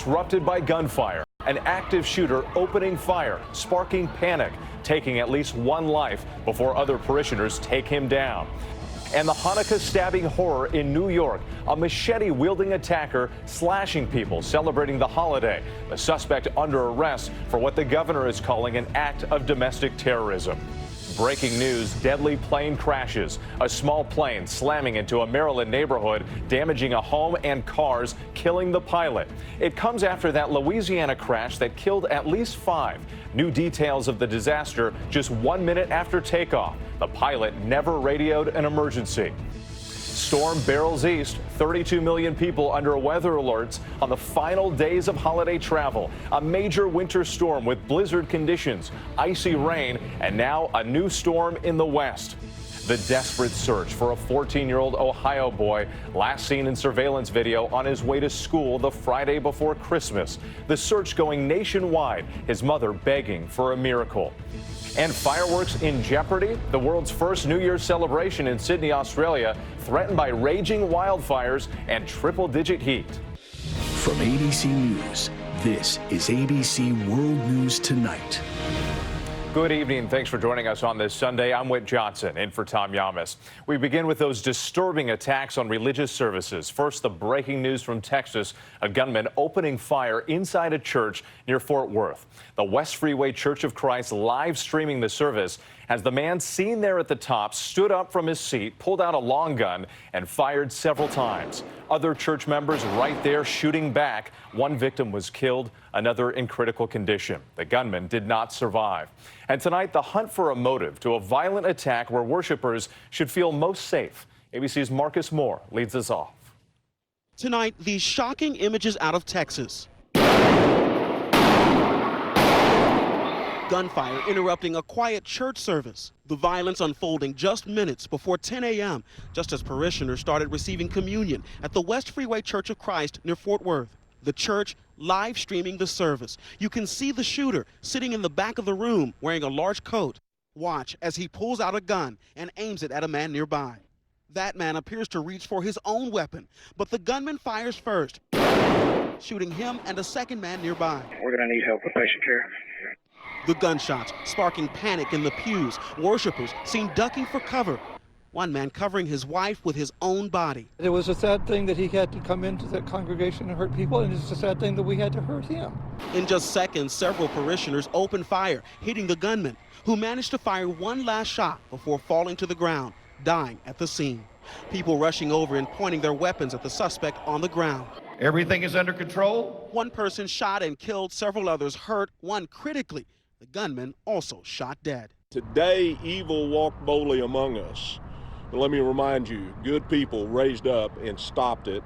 disrupted by gunfire. An active shooter opening fire, sparking panic, taking at least one life before other parishioners take him down. And the Hanukkah stabbing horror in New York, a machete-wielding attacker slashing people celebrating the holiday. The suspect under arrest for what the governor is calling an act of domestic terrorism. Breaking news, deadly plane crashes. A small plane slamming into a Maryland neighborhood, damaging a home and cars, killing the pilot. It comes after that Louisiana crash that killed at least 5. New details of the disaster just 1 minute after takeoff. The pilot never radioed an emergency. Storm barrels east, 32 million people under weather alerts on the final days of holiday travel. A major winter storm with blizzard conditions, icy rain, and now a new storm in the west. The desperate search for a 14-year-old Ohio boy last seen in surveillance video on his way to school the Friday before Christmas. The search going nationwide, his mother begging for a miracle. And fireworks in jeopardy? The world's first New Year's celebration in Sydney, Australia, threatened by raging wildfires and triple-digit heat. From ABC News, this is ABC World News Tonight. Good evening. Thanks for joining us on this Sunday. I'm Whit Johnson, in for Tom Yamas. We begin with those disturbing attacks on religious services. First, the breaking news from Texas, a gunman opening fire inside a church near Fort Worth. The West Freeway Church of Christ live streaming the service as the man seen there at the top stood up from his seat, pulled out a long gun, and fired several times. Other church members right there shooting back. One victim was killed, another in critical condition. The gunman did not survive. And tonight, the hunt for a motive to a violent attack where worshipers should feel most safe. ABC's Marcus Moore leads us off. Tonight, these shocking images out of Texas. Gunfire interrupting a quiet church service. The violence unfolding just minutes before 10 a.m., just as parishioners started receiving communion at the West Freeway Church of Christ near Fort Worth. The church live streaming the service. You can see the shooter sitting in the back of the room wearing a large coat. Watch as he pulls out a gun and aims it at a man nearby. That man appears to reach for his own weapon, but the gunman fires first, shooting him and a second man nearby. We're going to need help with patient care. The gunshots sparking panic in the pews. Worshippers seen ducking for cover. One man covering his wife with his own body. It was a sad thing that he had to come into the congregation and hurt people, and it's a sad thing that we had to hurt him. In just seconds, several parishioners opened fire, hitting the gunman, who managed to fire one last shot before falling to the ground, dying at the scene. People rushing over and pointing their weapons at the suspect on the ground. Everything is under control. One person shot and killed, several others hurt, one critically. The gunman also shot dead. Today, evil walked boldly among us. But let me remind you, good people raised up and stopped it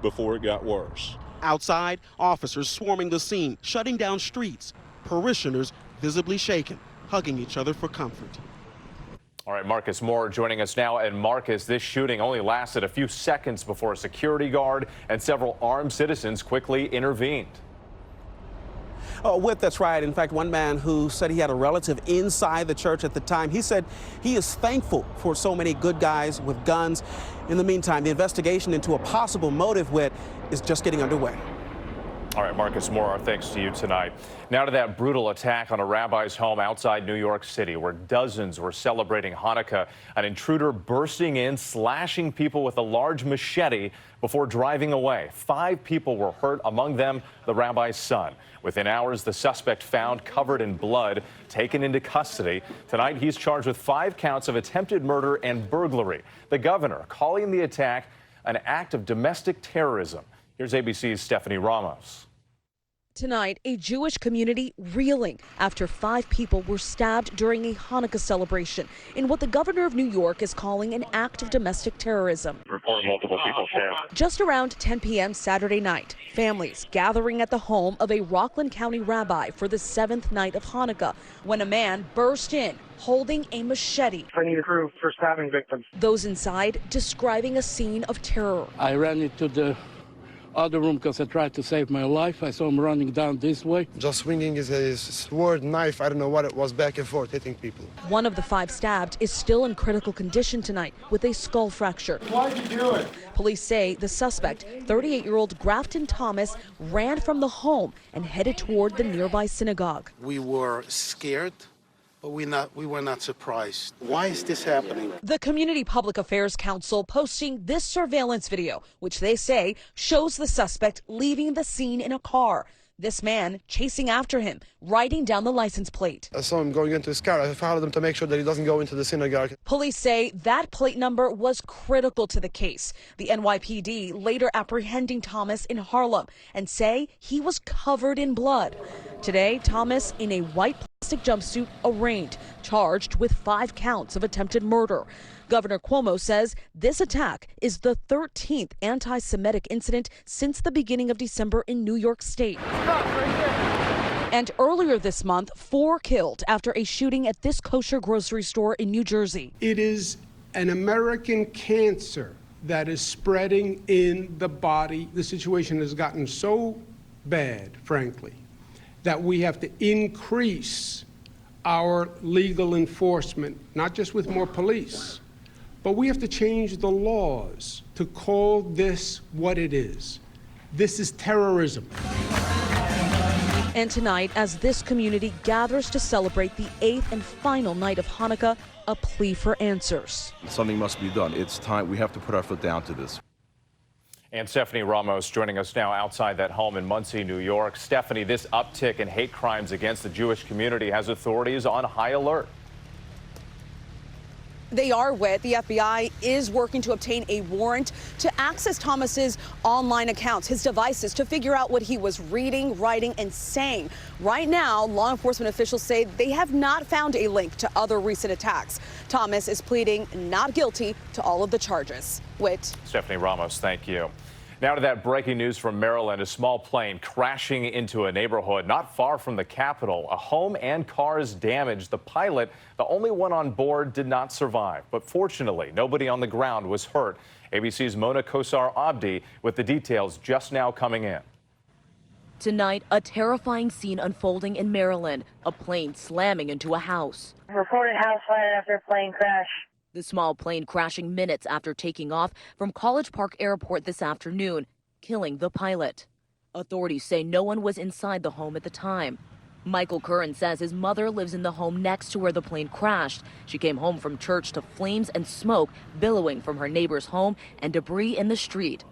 before it got worse. Outside, officers swarming the scene, shutting down streets. Parishioners visibly shaken, hugging each other for comfort. All right, Marcus Moore joining us now. And Marcus, this shooting only lasted a few seconds before a security guard and several armed citizens quickly intervened. Whit, that's right. In fact, one man who said he had a relative inside the church at the time, he said he is thankful for so many good guys with guns. In the meantime, the investigation into a possible motive, Whit, is just getting underway. All right, Marcus Moore, our thanks to you tonight. Now to that brutal attack on a rabbi's home outside New York City, where dozens were celebrating Hanukkah. An intruder bursting in, slashing people with a large machete before driving away. 5 people were hurt, among them the rabbi's son. Within hours, the suspect found covered in blood, taken into custody. Tonight, he's charged with 5 counts of attempted murder and burglary. The governor calling the attack an act of domestic terrorism. Here's ABC's Stephanie Ramos. Tonight, a Jewish community reeling after 5 people were stabbed during a Hanukkah celebration in what the governor of New York is calling an act of domestic terrorism. Report multiple people stabbed. Just around 10 p.m. Saturday night, families gathering at the home of a Rockland County rabbi for the 7th night of Hanukkah when a man burst in holding a machete. I need a crew for stabbing victims. Those inside describing a scene of terror. I ran into the other room because I tried to save my life. I saw him running down this way. Just swinging his sword, knife, I don't know what it was, back and forth, hitting people. One of the 5 stabbed is still in critical condition tonight with a skull fracture. Why'd you do it? Police say the suspect, 38-year-old Grafton Thomas, ran from the home and headed toward the nearby synagogue. We were scared, but we were not surprised. Why is this happening? The Community Public Affairs Council posting this surveillance video, which they say shows the suspect leaving the scene in a car. This man chasing after him, writing down the license plate. I saw him going into his car. I followed him to make sure that he doesn't go into the synagogue. Police say that plate number was critical to the case. The NYPD later apprehending Thomas in Harlem and say he was covered in blood. Today, Thomas, in a white plastic jumpsuit, arraigned, charged with 5 counts of attempted murder. Governor Cuomo says this attack is the 13th anti-Semitic incident since the beginning of December in New York State. And earlier this month, 4 killed after a shooting at this kosher grocery store in New Jersey. It is an American cancer that is spreading in the body. The situation has gotten so bad, frankly, that we have to increase our legal enforcement, not just with more police, but we have to change the laws to call this what it is. This is terrorism. And tonight, as this community gathers to celebrate the 8th and final night of Hanukkah, a plea for answers. Something must be done. It's time. We have to put our foot down to this. And Stephanie Ramos joining us now outside that home in Muncie, New York. Stephanie, this uptick in hate crimes against the Jewish community has authorities on high alert. They are, Whit. The FBI is working to obtain a warrant to access Thomas's online accounts, his devices, to figure out what he was reading, writing, and saying. Right now, law enforcement officials say they have not found a link to other recent attacks. Thomas is pleading not guilty to all of the charges. Whit. Stephanie Ramos, thank you. Now to that breaking news from Maryland. A small plane crashing into a neighborhood not far from the Capitol. A home and cars damaged. The pilot, the only one on board, did not survive. But fortunately, nobody on the ground was hurt. ABC's Mona Kosar Abdi with the details just now coming in. Tonight, a terrifying scene unfolding in Maryland. A plane slamming into a house. Reported house fire after plane crash. The small plane crashing minutes after taking off from College Park Airport this afternoon, killing the pilot. Authorities say no one was inside the home at the time. Michael Curran says his mother lives in the home next to where the plane crashed. She came home from church to flames and smoke billowing from her neighbor's home and debris in the street.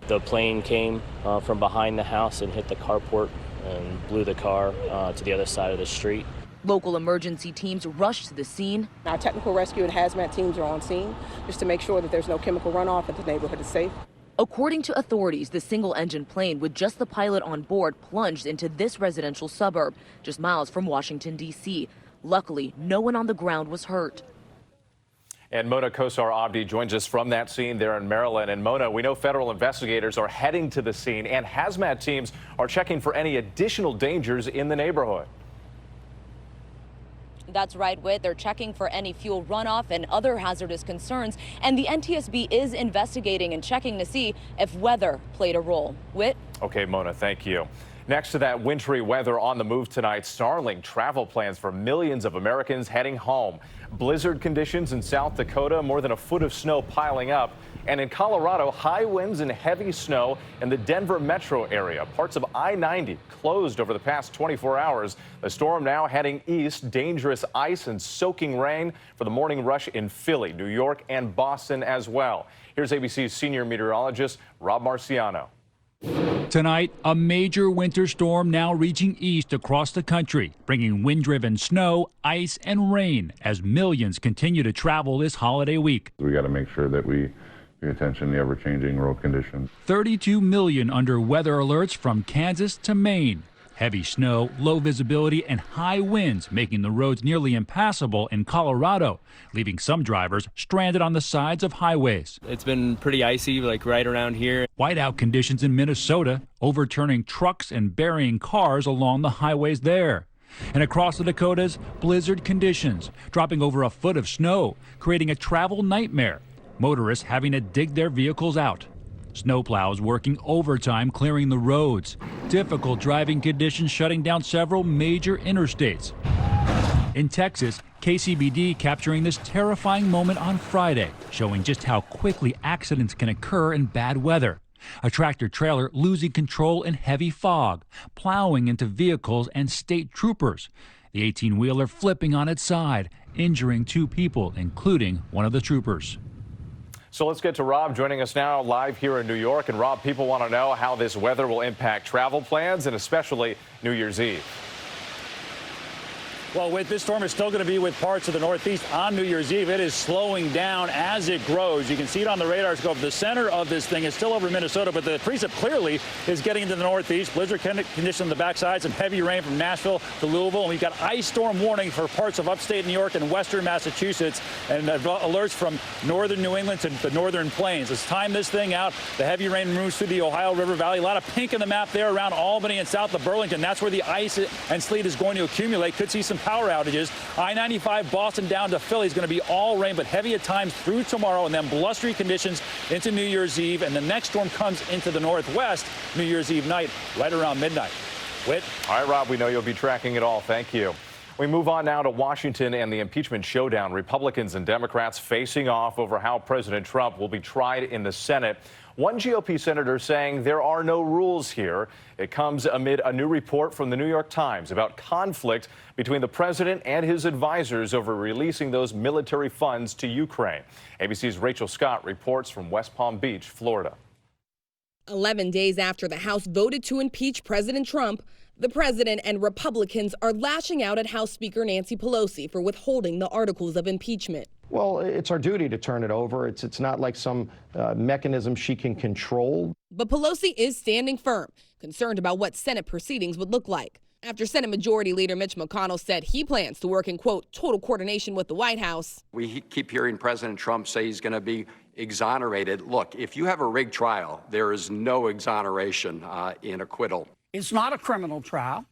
The plane came from behind the house and hit the carport and blew the car to the other side of the street. Local emergency teams rushed to the scene. Our technical rescue and hazmat teams are on scene just to make sure that there's no chemical runoff and the neighborhood is safe. According to authorities, the single-engine plane with just the pilot on board plunged into this residential suburb, just miles from Washington, D.C. Luckily, no one on the ground was hurt. And Mona Kosar Abdi joins us from that scene there in Maryland. And Mona, we know federal investigators are heading to the scene and hazmat teams are checking for any additional dangers in the neighborhood. That's right, Whit. They're checking for any fuel runoff and other hazardous concerns. And the NTSB is investigating and checking to see if weather played a role. Whit? Okay, Mona, thank you. Next to that wintry weather on the move tonight, snarling travel plans for millions of Americans heading home. Blizzard conditions in South Dakota, more than a foot of snow piling up. And in Colorado, high winds and heavy snow in the Denver metro area. Parts of I-90 closed over the past 24 hours. The storm now heading east. Dangerous ice and soaking rain for the morning rush in Philly, New York, and Boston as well. Here's ABC's senior meteorologist, Rob Marciano. Tonight, a major winter storm now reaching east across the country, bringing wind-driven snow, ice, and rain as millions continue to travel this holiday week. We got to make sure that we pay attention to the ever-changing road conditions. 32 million under weather alerts from Kansas to Maine. Heavy snow, low visibility, and high winds making the roads nearly impassable in Colorado, leaving some drivers stranded on the sides of highways. It's been pretty icy, like right around here. Whiteout conditions in Minnesota, overturning trucks and burying cars along the highways there. And across the Dakotas, blizzard conditions, dropping over a foot of snow, creating a travel nightmare. Motorists having to dig their vehicles out. Snowplows working overtime clearing the roads. Difficult driving conditions shutting down several major interstates. In Texas, KCBD capturing this terrifying moment on Friday, showing just how quickly accidents can occur in bad weather. A tractor trailer losing control in heavy fog, plowing into vehicles and state troopers. The 18-wheeler flipping on its side, injuring 2 people, including one of the troopers. So let's get to Rob joining us now live here in New York. And Rob, people want to know how this weather will impact travel plans and especially New Year's Eve. Well, this storm is still going to be with parts of the Northeast on New Year's Eve. It is slowing down as it grows. You can see it on the radar scope. The center of this thing is still over Minnesota, but the precip clearly is getting into the Northeast. Blizzard condition on the backside, some heavy rain from Nashville to Louisville. And we've got ice storm warning for parts of upstate New York and western Massachusetts, and alerts from northern New England to the northern plains. Let's time this thing out. The heavy rain moves through the Ohio River Valley. A lot of pink in the map there around Albany and south of Burlington. That's where the ice and sleet is going to accumulate. Could see some power outages. I-95 Boston down to Philly is going to be all rain, but heavy at times through tomorrow, and then blustery conditions into New Year's Eve. And the next storm comes into the northwest New Year's Eve night, right around midnight. Whit? All right, Rob, we know you'll be tracking it all. Thank you. We move on now to Washington and the impeachment showdown. Republicans and Democrats facing off over how President Trump will be tried in the Senate. One GOP senator saying there are no rules here. It comes amid a new report from the New York Times about conflict between the president and his advisors over releasing those military funds to Ukraine. ABC's Rachel Scott reports from West Palm Beach, Florida. 11 days after the House voted to impeach President Trump, the president and Republicans are lashing out at House Speaker Nancy Pelosi for withholding the articles of impeachment. Well, it's our duty to turn it over. It's not like some mechanism she can control. But Pelosi is standing firm, concerned about what Senate proceedings would look like. After Senate Majority Leader Mitch McConnell said he plans to work in, quote, total coordination with the White House. We keep hearing President Trump say he's going to be exonerated. Look, if you have a rigged trial, there is no exoneration in acquittal. It's not a criminal trial.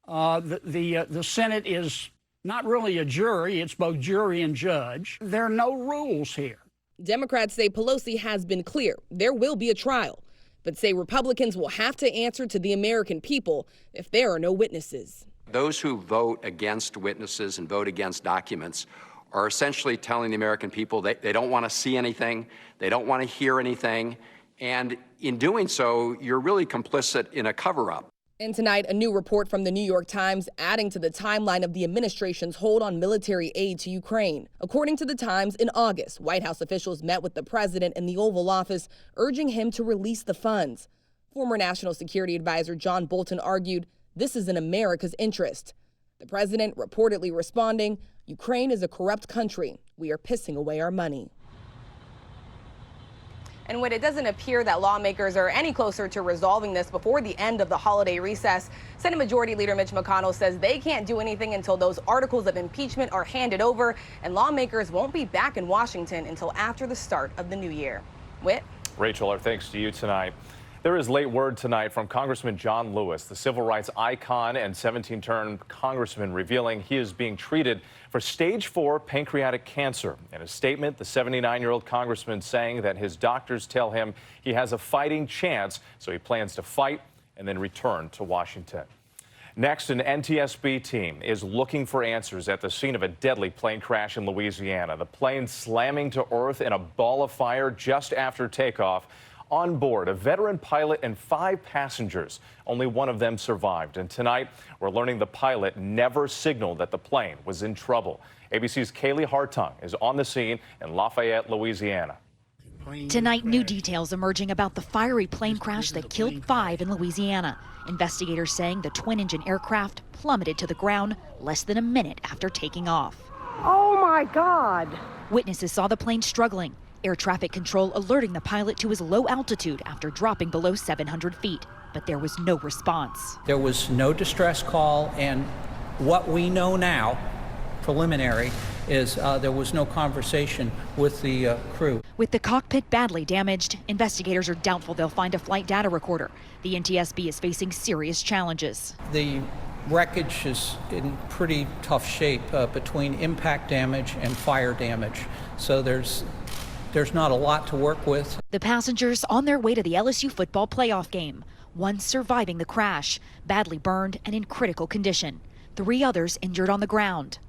The Senate is not really a jury. It's both jury and judge. There are no rules here. Democrats say Pelosi has been clear. There will be a trial, but say Republicans will have to answer to the American people if there are no witnesses. Those who vote against witnesses and vote against documents are essentially telling the American people they don't want to see anything, they don't want to hear anything, and in doing so, you're really complicit in a cover-up. And tonight, a new report from the New York Times adding to the timeline of the administration's hold on military aid to Ukraine. According to the Times, in August, White House officials met with the president in the Oval Office, urging him to release the funds. Former National Security Advisor John Bolton argued this is in America's interest. The president reportedly responding, Ukraine is a corrupt country. We are pissing away our money. And when it doesn't appear that lawmakers are any closer to resolving this before the end of the holiday recess, Senate Majority Leader Mitch McConnell says they can't do anything until those articles of impeachment are handed over, and lawmakers won't be back in Washington until after the start of the new year. Whit? Rachel, our thanks to you tonight. There is late word tonight from Congressman John Lewis, the civil rights icon and 17-term congressman, revealing he is being treated for stage 4 pancreatic cancer. In a statement, the 79-year-old congressman saying that his doctors tell him he has a fighting chance, so he plans to fight and then return to Washington. Next, an NTSB team is looking for answers at the scene of a deadly plane crash in Louisiana. The plane slamming to earth in a ball of fire just after takeoff. On board, a veteran pilot and 5 passengers. Only one of them survived. And tonight, we're learning the pilot never signaled that the plane was in trouble. ABC's Kaylee Hartung is on the scene in Lafayette, Louisiana. Tonight, new details emerging about the fiery plane crash that killed 5 in Louisiana. Investigators saying the twin-engine aircraft plummeted to the ground less than a minute after taking off. Oh, my God. Witnesses saw the plane struggling. Air traffic control alerting the pilot to his low altitude after dropping below 700 feet. But there was no response. There was no distress call, and what we know now, preliminary, is there was no conversation with the crew. With the cockpit badly damaged, investigators are doubtful they'll find a flight data recorder. The NTSB is facing serious challenges. The wreckage is in pretty tough shape between impact damage and fire damage. So there's there's not a lot to work with. The passengers on their way to the LSU football playoff game, one surviving the crash, badly burned and in critical condition. 3 others injured on the ground.